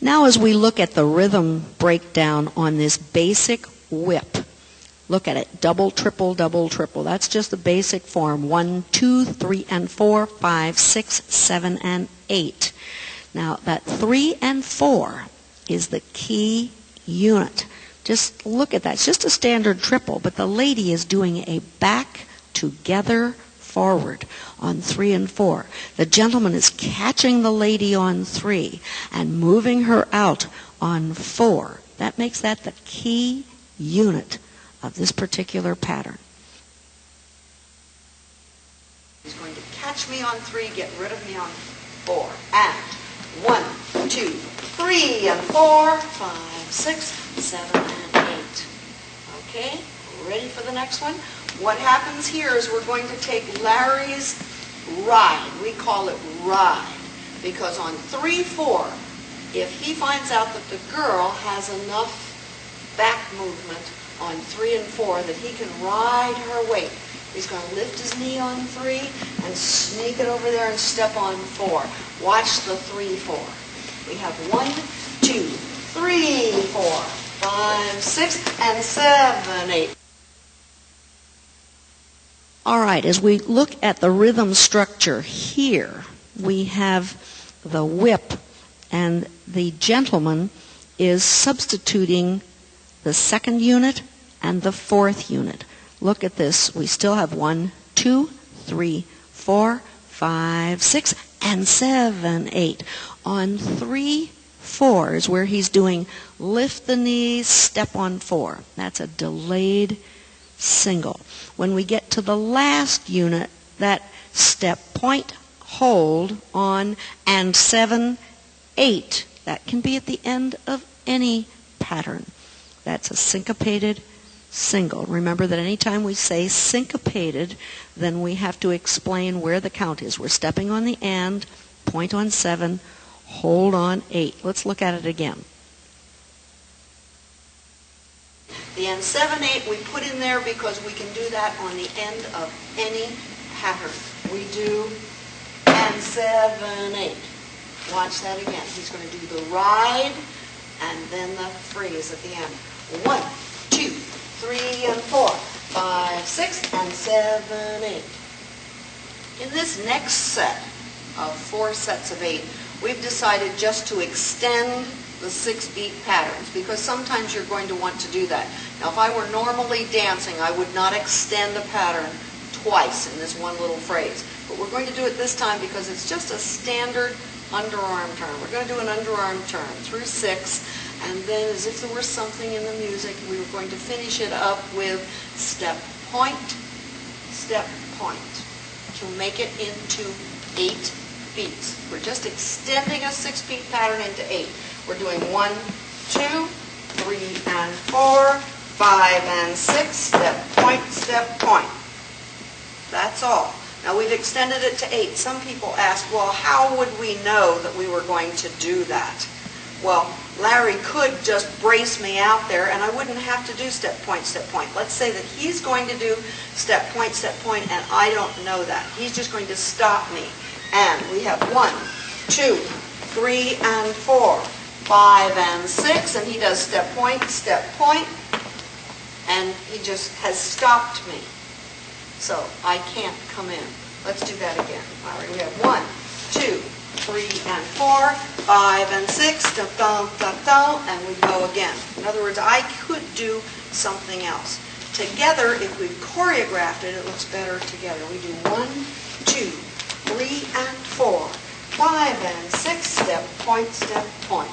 Now as we look at the rhythm breakdown on this basic whip, look at it, double, triple, double, triple. That's just the basic form, 1, 2, 3, and 4, 5, 6, 7, and 8. Now that 3 and 4 is the key unit. Just look at that. It's just a standard triple, but the lady is doing a back together forward on 3 and 4. The gentleman is catching the lady on 3 and moving her out on 4. That makes that the key unit of this particular pattern. He's going to catch me on 3, get rid of me on 4. And 1, 2, 3, and 4, 5, 6, 7, and 8. Okay, ready for the next one? What happens here is we're going to take Larry's ride. We call it ride because on 3, 4, if he finds out that the girl has enough back movement on 3 and 4 that he can ride her weight, he's going to lift his knee on 3 and sneak it over there and step on 4. Watch the 3, 4. We have 1, 2, 3, 4, 5, 6, and 7, 8. All right, as we look at the rhythm structure here, we have the whip, and the gentleman is substituting the second unit and the fourth unit. Look at this. We still have 1, 2, 3, 4, 5, 6, and 7, 8. On 3, 4 is where he's doing lift the knees, step on 4. That's a delayed single. When we get to the last unit, that step, point, hold on, and 7, 8. That can be at the end of any pattern. That's a syncopated single. Remember that anytime we say syncopated, then we have to explain where the count is. We're stepping on the and, point on 7, hold on 8. Let's look at it again. The and 7, 8 we put in there because we can do that on the end of any pattern. We do and 7, 8. Watch that again. He's going to do the ride and then the phrase at the end. 1, 2, 3, and 4, 5, 6, and 7, 8. In this next set of 4 sets of 8, we've decided just to extend the 6-beat patterns because sometimes you're going to want to do that. Now, if I were normally dancing, I would not extend a pattern twice in this one little phrase. But we're going to do it this time because it's just a standard underarm turn. We're going to do an underarm turn through 6, and then as if there were something in the music, we were going to finish it up with step, point, to make it into 8 beats. We're just extending a 6-beat pattern into 8. We're doing 1, 2, 3, and 4, 5, and 6, step, point. That's all. Now we've extended it to 8. Some people ask, well, how would we know that we were going to do that? Well, Larry could just brace me out there and I wouldn't have to do step, point. Let's say that he's going to do step, point, and I don't know that. He's just going to stop me. And we have 1, 2, 3, and 4, 5, and 6, and he does step, point, and he just has stopped me. So I can't come in. Let's do that again. All right, we have 1, 2, 3, and 4, 5, and 6, and we go again. In other words, I could do something else. Together, if we've choreographed it, it looks better together. We do 1, 2, 3, and 4, 5, and 6, step, point.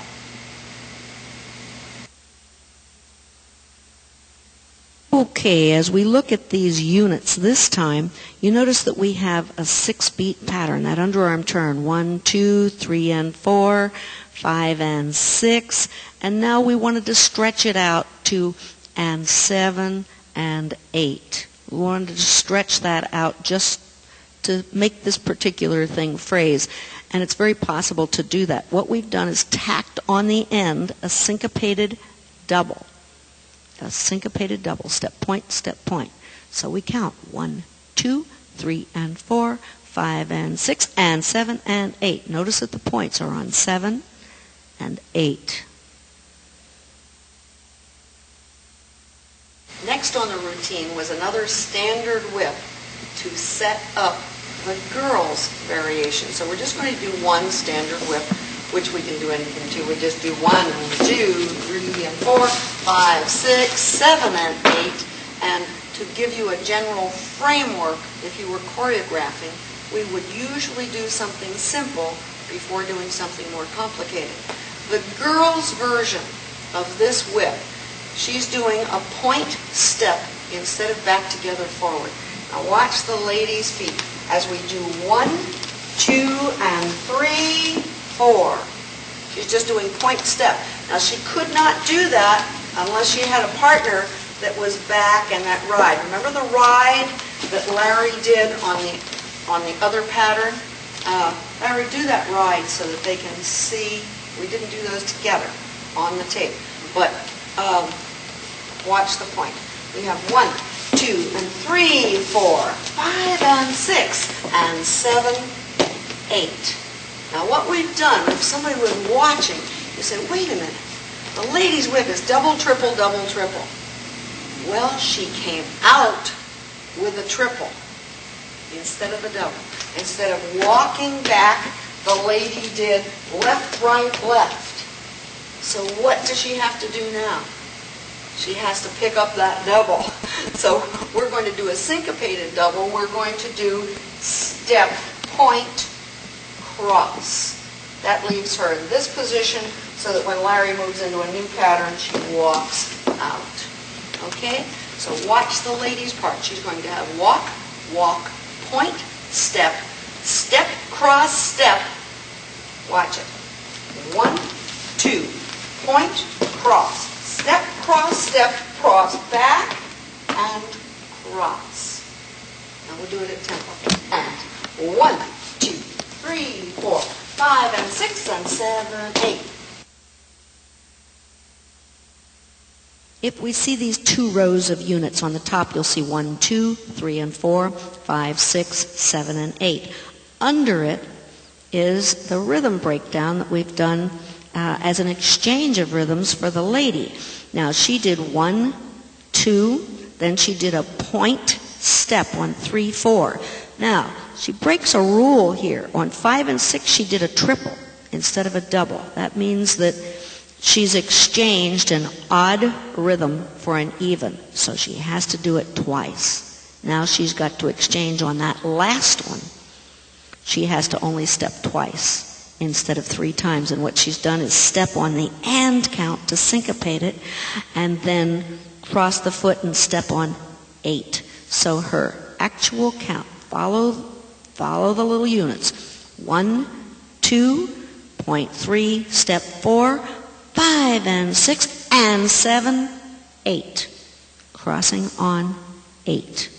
Okay, as we look at these units this time, you notice that we have a 6-beat pattern, that underarm turn, 1, 2, 3, and 4, 5, and 6, and now we wanted to stretch it out to and 7 and 8. We wanted to stretch that out just to make this particular thing phrase, and it's very possible to do that. What we've done is tacked on the end a syncopated double. A syncopated double, step, point. So we count 1, 2, 3, and 4, 5, and 6, and 7, and 8. Notice that the points are on 7 and 8. Next on the routine was another standard whip to set up the girls' variation. So we're just going to do one standard whip, which we can do anything to. We just do 1, 2, 3, and 4, 5, 6, 7, and 8. And to give you a general framework, if you were choreographing, we would usually do something simple before doing something more complicated. The girls' version of this whip, she's doing a point step instead of back together forward. Now watch the ladies' feet as we do 1, 2, and 3, 4. She's just doing point step. Now she could not do that unless she had a partner that was back and that ride. Remember the ride that Larry did on the other pattern? Larry, do that ride so that they can see. We didn't do those together on the tape. But watch the point. We have 1, 2, and 3, 4, 5, and 6, and 7, 8. Now what we've done, if somebody was watching, you say, wait a minute, the lady's whip is double, triple, double, triple. Well, she came out with a triple instead of a double. Instead of walking back, the lady did left, right, left. So what does she have to do now? She has to pick up that double. So we're going to do a syncopated double. We're going to do step, point, cross. That leaves her in this position so that when Larry moves into a new pattern, she walks out. Okay? So watch the lady's part. She's going to have walk, walk, point, step, step, cross, step. Watch it. 1, 2, point, cross, step, cross, back, and cross. Now we'll do it at tempo. And 1, 2, 3, 4, 5, and 6, and 7, 8. If we see these 2 rows of units on the top, you'll see 1, 2, 3, and 4, 5, 6, 7, and 8. Under it is the rhythm breakdown that we've done as an exchange of rhythms for the lady. Now, she did 1, 2, then she did a point step, 1, 3, 4. Now, she breaks a rule here. On 5 and 6, she did a triple instead of a double. That means that she's exchanged an odd rhythm for an even, so she has to do it twice. Now she's got to exchange on that last one. She has to only step twice instead of 3 times, and what she's done is step on the and count to syncopate it, and then cross the foot and step on 8. So her actual count, follow the little units. 1, 2, point 3, step 4, 5 and 6 and 7, 8. Crossing on 8.